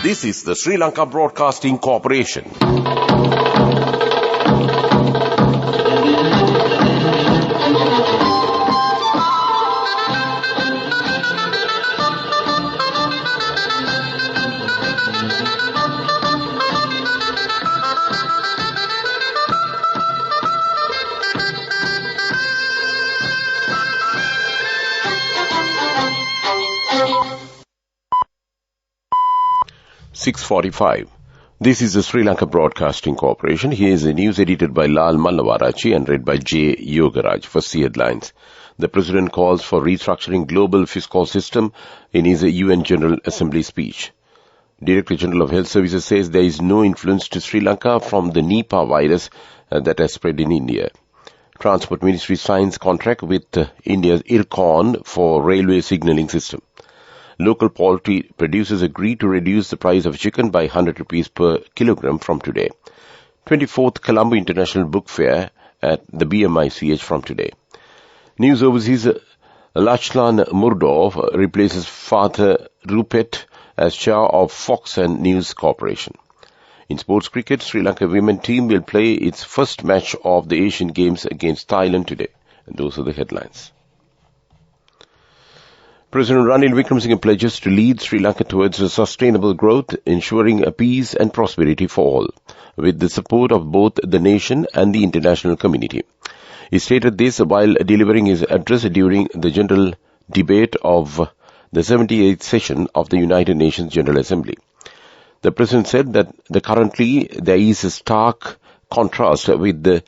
This is the Sri Lanka Broadcasting Corporation. "6:45. This is the Sri Lanka Broadcasting Corporation. Here is the news edited by Lal Mallavarachi and read by J. Yogaraj. First, the headlines. The President calls for restructuring global fiscal system in his UN General Assembly speech. Director General of Health Services says there is no influence to Sri Lanka from the Nipah virus that has spread in India. Transport Ministry signs contract with India's IRCON for railway signalling system. Local poultry producers agree to reduce the price of chicken by 100 rupees per kilogram from today. 24th Colombo International Book Fair at the BMICH from today. News overseas, Lachlan Murdoch replaces Father Rupert as chair of Fox and News Corporation. In sports cricket, Sri Lanka women team will play its first match of the Asian Games against Thailand today. And those are the headlines. President Ranil Wickremesinghe pledges to lead Sri Lanka towards a sustainable growth, ensuring peace and prosperity for all, with the support of both the nation and the international community. He stated this while delivering his address during the general debate of the 78th session of the United Nations General Assembly. The President said that currently there is a stark contrast with the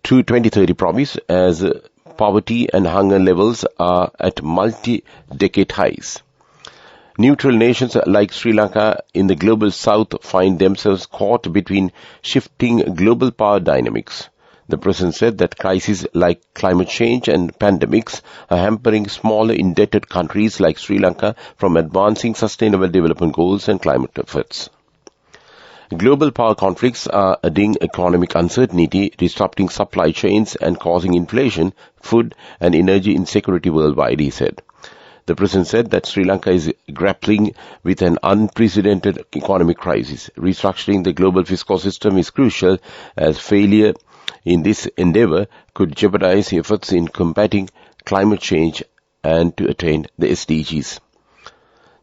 2030 promise, as poverty and hunger levels are at multi-decade highs. Neutral nations like Sri Lanka in the global south find themselves caught between shifting global power dynamics. The President said that crises like climate change and pandemics are hampering smaller indebted countries like Sri Lanka from advancing sustainable development goals and climate efforts. Global power conflicts are adding economic uncertainty, disrupting supply chains and causing inflation, food and energy insecurity worldwide, he said. The President said that Sri Lanka is grappling with an unprecedented economic crisis. Restructuring the global fiscal system is crucial, as failure in this endeavor could jeopardize efforts in combating climate change and to attain the SDGs.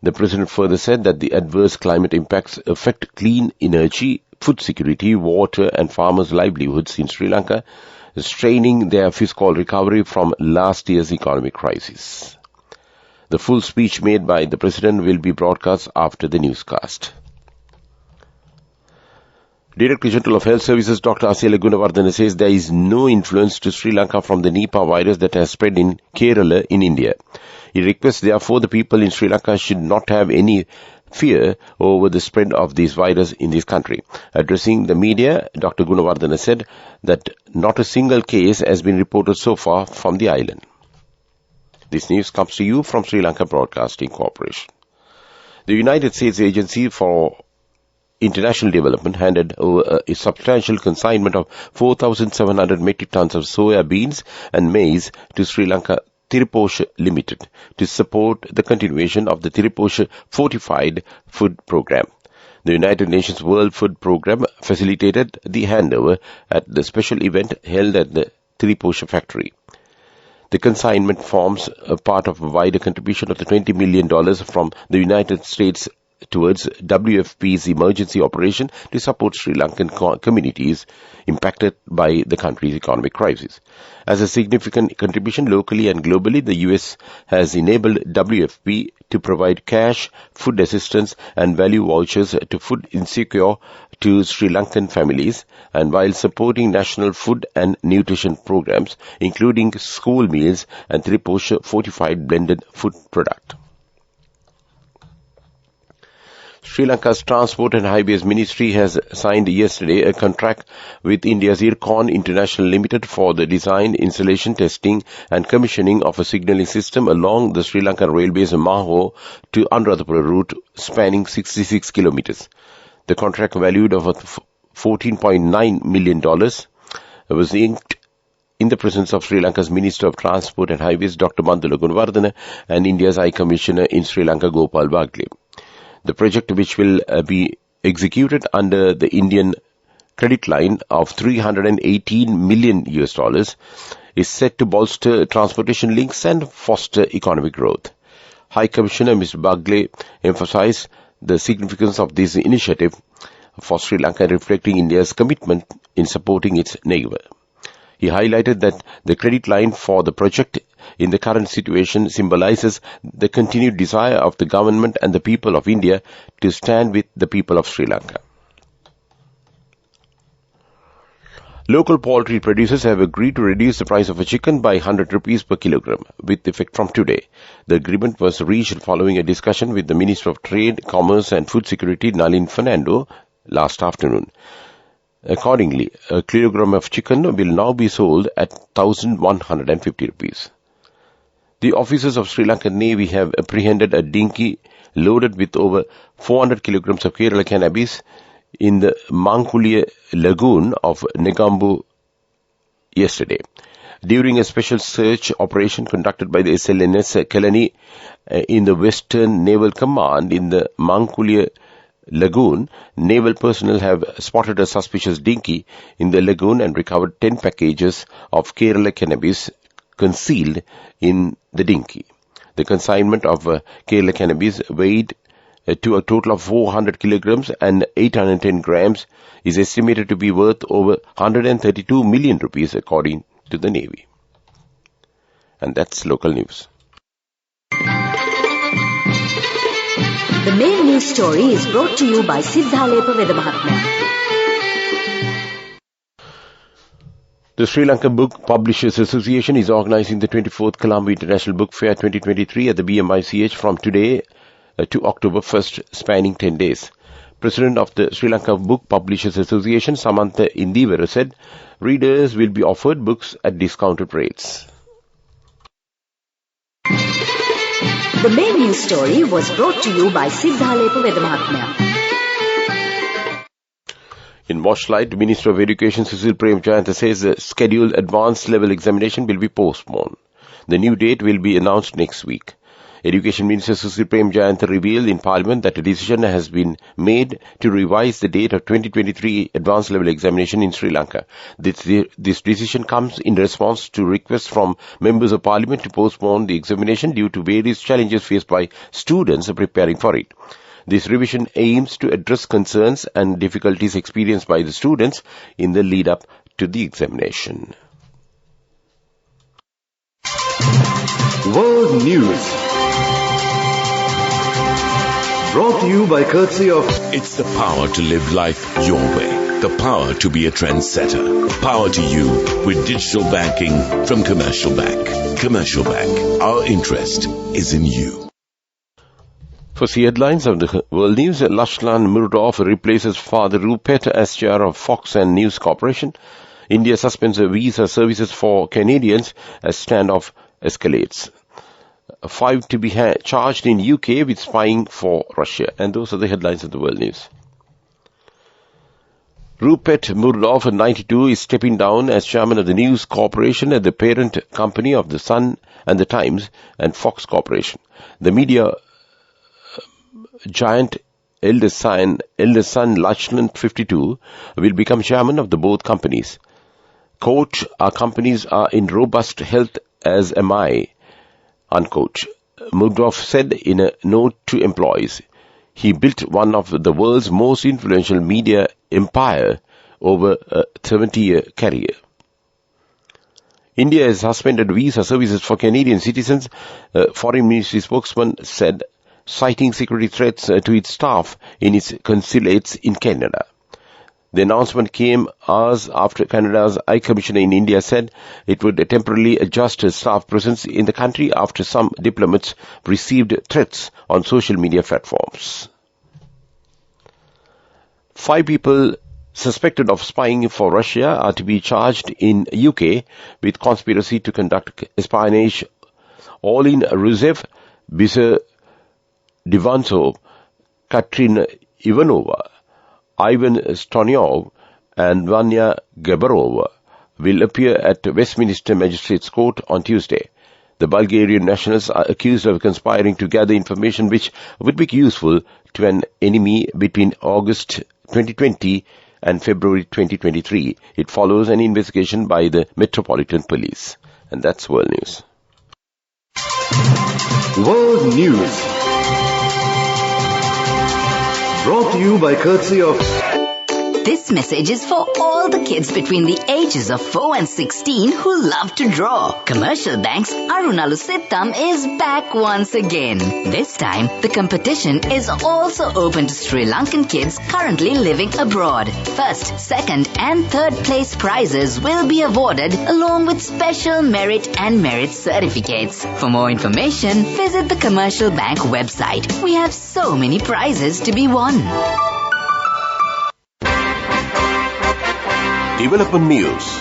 The President further said that the adverse climate impacts affect clean energy, food security, water and farmers' livelihoods in Sri Lanka, straining their fiscal recovery from last year's economic crisis. The full speech made by the President will be broadcast after the newscast. Director General of Health Services Dr. Asela Gunawardena says there is no influence to Sri Lanka from the Nipah virus that has spread in Kerala in India. He requests, therefore, the people in Sri Lanka should not have any fear over the spread of this virus in this country. Addressing the media, Dr. Gunawardena said that not a single case has been reported so far from the island. This news comes to you from Sri Lanka Broadcasting Corporation. The United States Agency for International Development handed over a substantial consignment of 4,700 metric tons of soya beans and maize to Sri Lanka Tiriposha Limited to support the continuation of the Tiriposha Fortified Food Program. The United Nations World Food Program facilitated the handover at the special event held at the Tiriposha factory. The consignment forms a part of a wider contribution of the $20 million from the United States towards WFP's emergency operation to support Sri Lankan communities impacted by the country's economic crisis. As a significant contribution locally and globally, the U.S. has enabled WFP to provide cash, food assistance and value vouchers to food insecure to Sri Lankan families, and while supporting national food and nutrition programs, including school meals and Tiriposha fortified blended food product. Sri Lanka's Transport and Highways Ministry has signed yesterday a contract with India's IRCON International Limited for the design, installation, testing and commissioning of a signalling system along the Sri Lankan Railways Maho to Anuradhapura route spanning 66 kilometers. The contract, valued of $14.9 million, was inked in the presence of Sri Lanka's Minister of Transport and Highways, Dr. Mandula Gunawardena, and India's High Commissioner in Sri Lanka, Gopal Bagle. The project, which will be executed under the Indian credit line of $318 million, is set to bolster transportation links and foster economic growth. High Commissioner Mr. Bagle emphasized the significance of this initiative for Sri Lanka, reflecting India's commitment in supporting its neighbour. He highlighted that the credit line for the project in the current situation symbolizes the continued desire of the government and the people of India to stand with the people of Sri Lanka. Local poultry producers have agreed to reduce the price of a chicken by 100 rupees per kilogram, with effect from today. The agreement was reached following a discussion with the Minister of Trade, Commerce and Food Security, Nalin Fernando, last afternoon. Accordingly, a kilogram of chicken will now be sold at 1,150 rupees. The officers of Sri Lankan Navy have apprehended a dinghy loaded with over 400 kilograms of Kerala cannabis in the Mankulia lagoon of Negambu yesterday. During a special search operation conducted by the SLNS Kelani in the Western Naval Command in the Mankulia lagoon, naval personnel have spotted a suspicious dinghy in the lagoon and recovered 10 packages of Kerala cannabis concealed in the dinghy. The consignment of Kerala cannabis weighed to a total of 400 kilograms and 810 grams is estimated to be worth over 132 million rupees according to the Navy. And that's local news. The main news story is brought to you by Sinhala Mahatma. The Sri Lanka Book Publishers Association is organizing the 24th Colombo International Book Fair 2023 at the BMICH from today to October 1st, spanning 10 days. President of the Sri Lanka Book Publishers Association, Samantha Indivara, said readers will be offered books at discounted rates. The main news story was brought to you by Sinhala Mahatma. In Washlight, Minister of Education Susil Premjayantha says the scheduled advanced level examination will be postponed. The new date will be announced next week. Education Minister Susil Premjayantha revealed in Parliament that a decision has been made to revise the date of 2023 advanced level examination in Sri Lanka. This decision comes in response to requests from members of Parliament to postpone the examination due to various challenges faced by students preparing for it. This revision aims to address concerns and difficulties experienced by the students in the lead-up to the examination. World News, brought to you by courtesy of... It's the power to live life your way. The power to be a trendsetter. Power to you with digital banking from Commercial Bank. Commercial Bank. Our interest is in you. For the headlines of the World News, Lachlan Murdoch replaces Father Rupert as chair of Fox and News Corporation. India suspends visa services for Canadians as standoff escalates. 5 to be charged in UK with spying for Russia. And those are the headlines of the World News. Rupert Murdoch, 92, is stepping down as chairman of the News Corporation at the parent company of The Sun and The Times and Fox Corporation. The media giant eldest son Lachlan, 52, will become chairman of the both companies. Quote, our companies are in robust health, as am I, unquote, Murdoch said in a note to employees. He built one of the world's most influential media empire over a 70-year career. India has suspended visa services for Canadian citizens, Foreign Ministry spokesman said, citing security threats to its staff in its consulates in Canada. The announcement came hours after Canada's High Commissioner in India said it would temporarily adjust its staff presence in the country after some diplomats received threats on social media platforms. 5 people suspected of spying for Russia are to be charged in UK with conspiracy to conduct espionage. Olin Rusev, Bisa Divansov, Katrin Ivanova, Ivan Stonyov and Vanya Gabarova will appear at Westminster Magistrates Court on Tuesday. The Bulgarian nationals are accused of conspiring to gather information which would be useful to an enemy between August 2020 and February 2023. It follows an investigation by the Metropolitan Police. And that's World News. World News. Brought to you by courtesy of... This message is for all the kids between the ages of 4 and 16 who love to draw. Commercial Bank's Arunalu Sittam is back once again. This time, the competition is also open to Sri Lankan kids currently living abroad. First, second and third place prizes will be awarded along with special merit and merit certificates. For more information, visit the Commercial Bank website. We have so many prizes to be won. Development News.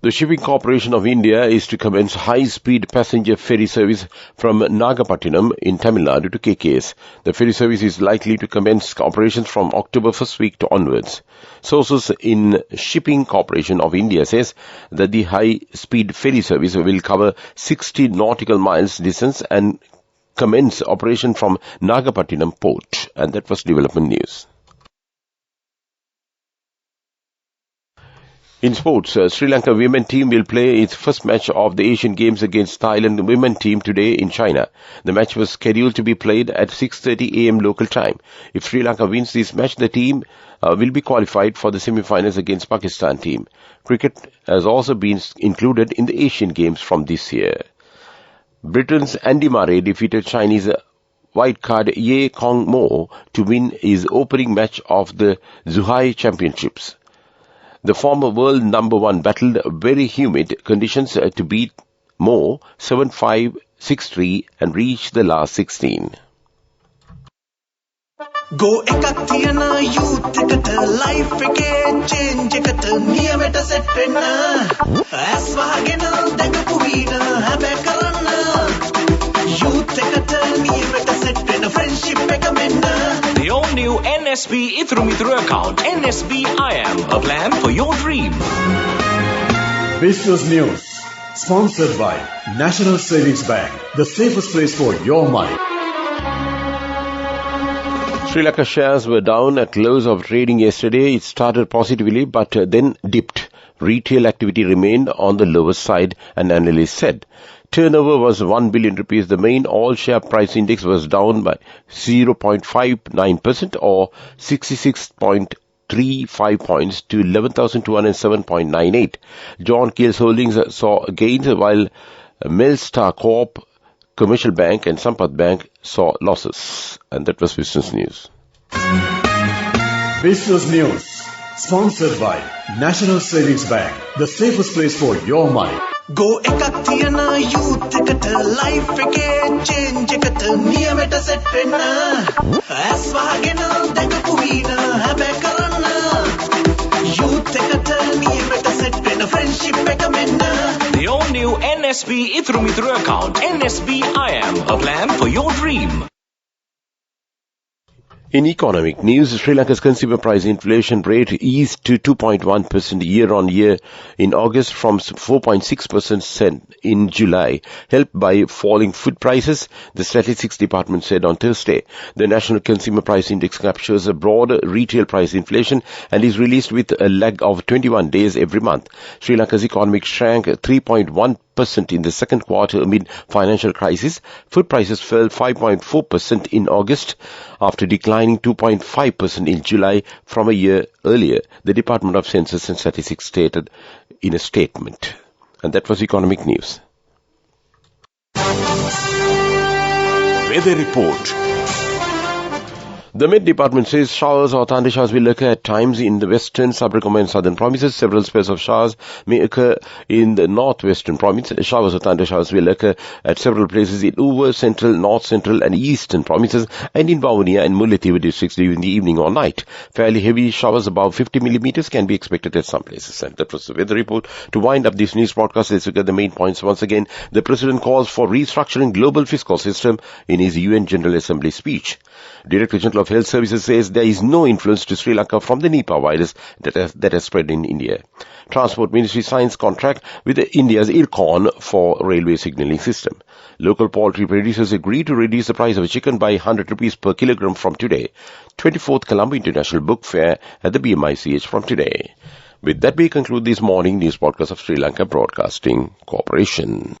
The Shipping Corporation of India is to commence high-speed passenger ferry service from Nagapattinam in Tamil Nadu to KKS. The ferry service is likely to commence operations from October first week onwards. Sources in Shipping Corporation of India says that the high-speed ferry service will cover 60 nautical miles distance and commence operation from Nagapattinam port. And that was Development News. In sports, Sri Lanka women team will play its first match of the Asian Games against Thailand women team today in China. The match was scheduled to be played at 6:30 a.m. local time. If Sri Lanka wins this match, the team will be qualified for the semi-finals against Pakistan team. Cricket has also been included in the Asian Games from this year. Britain's Andy Murray defeated Chinese wildcard Ye Kong Mo to win his opening match of the Zhuhai Championships. The former world number one battled very humid conditions to beat Mo 7-5, 6-3 and reach the last 16. Go ekak thiyana youth eකට life එකේ change එකට නියමෙට set වෙන්න ඇස් වහගෙන දැකපු වීන හැබැ කරන්න youth එකට නියමෙට set වෙන්න friendship එක මෙන්න. The all-new NSB Ithru account, NSB IM, a plan for your dream. Business News. Sponsored by National Savings Bank, the safest place for your money. Sri Lanka shares were down at close of trading yesterday. It started positively but then dipped. Retail activity remained on the lower side, an analyst said. Turnover was 1 billion rupees. The main all-share price index was down by 0.59% or 66.35 points to 11,207.98. John Keel's holdings saw gains while Melstar Corp, Commercial Bank and Sampath Bank saw losses. And that was Business News. Business News. Sponsored by National Savings Bank, the safest place for your money. Go ekak thiyana youth එකට life එකේ change එකට නියමෙට set වෙන්න ඇස් වහගෙන දැකපු වීන හැබැ කරන්න youth එකට නියමෙට set වෙන්න friendship එක මෙන්න. The all-new NSB Ithru account, NSB IM, a plan for your dream. In economic news, Sri Lanka's consumer price inflation rate eased to 2.1% year-on-year in August from 4.6% in July, helped by falling food prices, the Statistics Department said on Thursday. The National Consumer Price Index captures a broad retail price inflation and is released with a lag of 21 days every month. Sri Lanka's economy shrank 3.1% in the second quarter amid financial crisis. Food prices fell 5.4% in August after declining 2.5% in July from a year earlier, the Department of Census and Statistics stated in a statement. And that was economic news. Weather report. The Met Department says showers or thunder showers will occur at times in the western, sub-Brahman and southern provinces. Several spells of showers may occur in the northwestern province. Showers or thunder showers will occur at several places in Uva, central, north central and eastern provinces and in Vavuniya and Mullaitivu districts during the evening or night. Fairly heavy showers above 50 millimeters can be expected at some places. And that was the weather report. To wind up this news broadcast, let's look at the main points once again. The President calls for restructuring global fiscal system in his UN General Assembly speech. Director General of of Health Services says there is no influence to Sri Lanka from the Nipah virus that has spread in India. Transport Ministry signs contract with India's IRCON for railway signalling system. Local poultry producers agree to reduce the price of chicken by 100 rupees per kilogram from today. 24th Colombo International Book Fair at the BMICH from today. With that, we conclude this morning news podcast of Sri Lanka Broadcasting Corporation.